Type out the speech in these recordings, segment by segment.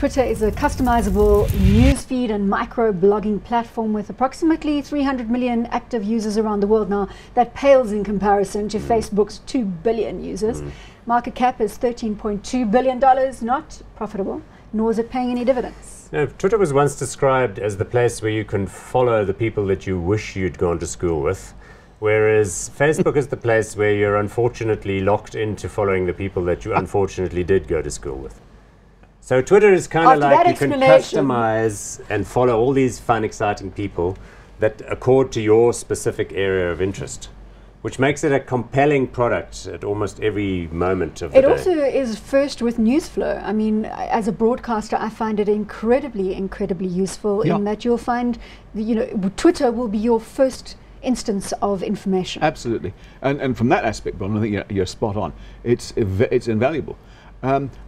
Twitter is a customizable newsfeed and micro-blogging platform with approximately 300 million active users around the world now. That pales in comparison to Facebook's 2 billion users. Market cap is $13.2 billion, not profitable, nor is it paying any dividends. Now, Twitter was once described as the place where you can follow the people that you wish you'd gone to school with, whereas Facebook is the place where you're unfortunately locked into following the people that you unfortunately did go to school with. So Twitter is kind of like you can customize and follow all these fun, exciting people that accord to your specific area of interest, which makes it a compelling product at almost every moment of the day. It also is first with news flow. I mean, as a broadcaster, I find it incredibly useful in that you'll find, Twitter will be your first instance of information. Absolutely. And from that aspect, Bron, I think you're spot on. It's invaluable.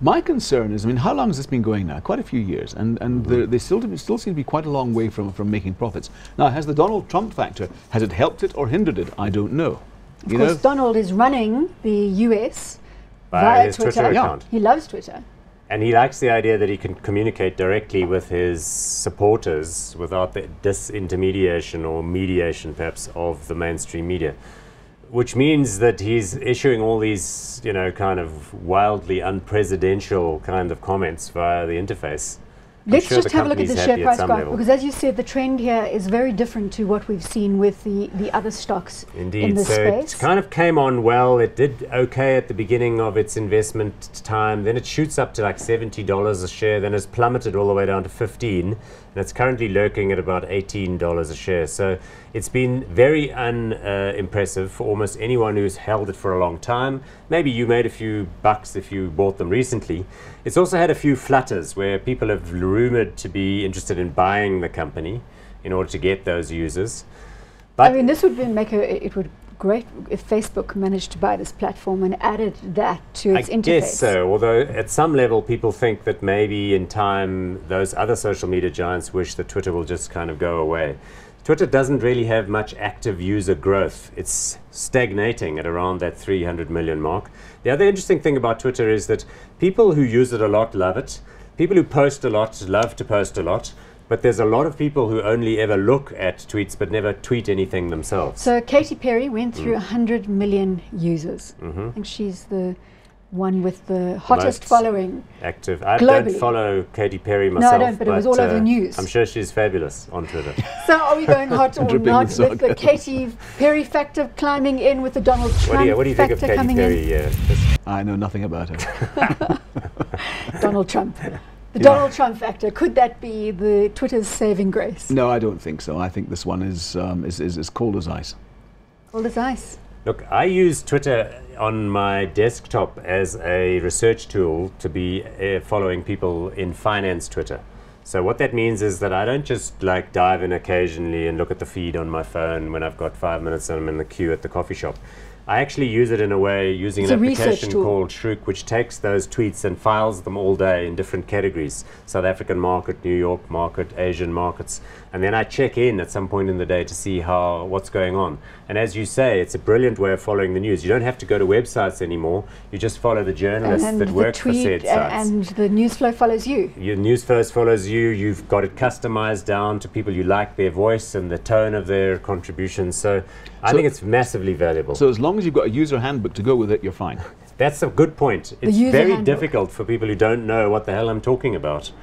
My concern is, I mean, how long has this been going now? Quite a few years, and they still seem to be quite a long way from making profits. Now, has the Donald Trump factor, has it helped it or hindered it? I don't know. Of course, Donald is running the US via his Twitter account. He loves Twitter. And he likes the idea that he can communicate directly with his supporters without the disintermediation or mediation, perhaps, of the mainstream media. Which means that he's issuing all these, kind of wildly unpresidential kind of comments via the interface. Let's just have a look at the share price graph, because as you said, the trend here is very different to what we've seen with the other stocks in the space. It kind of came on well. It did okay at the beginning of its investment time. Then it shoots up to like $70 a share. Then it's plummeted all the way down to 15, and it's currently lurking at about $18 a share. So it's been very unimpressive for almost anyone who's held it for a long time. Maybe you made a few bucks if you bought them recently. It's also had a few flutters where people have rumored to be interested in buying the company in order to get those users. But I mean, this would it would great if Facebook managed to buy this platform and added that to its interface. I guess so, although at some level people think that maybe in time those other social media giants wish that Twitter will just kind of go away. Twitter doesn't really have much active user growth. It's stagnating at around that 300 million mark. The other interesting thing about Twitter is that people who use it a lot love it. People who post a lot love to post a lot. But there's a lot of people who only ever look at tweets but never tweet anything themselves. So Katy Perry went through 100 million users. I think she's the one with the hottest following active. I globally. Don't follow Katy Perry myself. No, I don't, but it was all over the news. I'm sure she's fabulous on Twitter. So are we going hot or not with the Katy Perry factor climbing in, with the Donald Trump what do you think of Katy Perry? I know nothing about her. Donald Trump. The Donald Trump factor, could that be the Twitter's saving grace? No, I don't think so. I think this one is as cold as ice. Cold as ice. Look, I use Twitter on my desktop as a research tool to be following people in finance Twitter. So what that means is that I don't just like dive in occasionally and look at the feed on my phone when I've got 5 minutes and I'm in the queue at the coffee shop. I actually use it in a way using an application called Shrook, which takes those tweets and files them all day in different categories. South African market, New York market, Asian markets. And then I check in at some point in the day to see what's going on. And as you say, it's a brilliant way of following the news. You don't have to go to websites anymore. You just follow the journalists that work for said sites. And the news flow follows you. Your news flow follows you. You've got it customized down to people you like, their voice and the tone of their contributions. So I think it's massively valuable. So as long as you've got a user handbook to go with it, you're fine. That's a good point. It's very difficult for people who don't know what the hell I'm talking about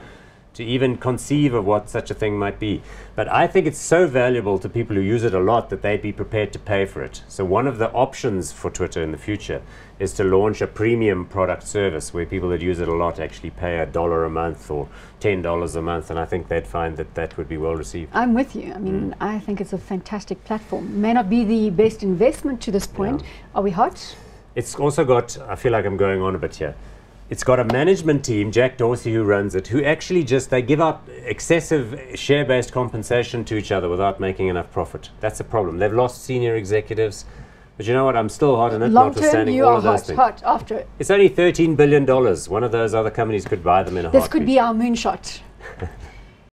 to even conceive of what such a thing might be. But I think it's so valuable to people who use it a lot that they'd be prepared to pay for it. So one of the options for Twitter in the future is to launch a premium product service where people that use it a lot actually pay $1 a month or $10 a month, and I think they'd find that that would be well received. I'm with you. I mean, I think it's a fantastic platform. May not be the best investment to this point. Are we hot? It's also got, I feel like I'm going on a bit here, it's got a management team, Jack Dorsey, who runs it, who actually they give out excessive share-based compensation to each other without making enough profit. That's a problem. They've lost senior executives. But you know what? I'm still hot in it, notwithstanding all of those things. Hot after it. It's only $13 billion. One of those other companies could buy them in a heartbeat. This could be our moonshot.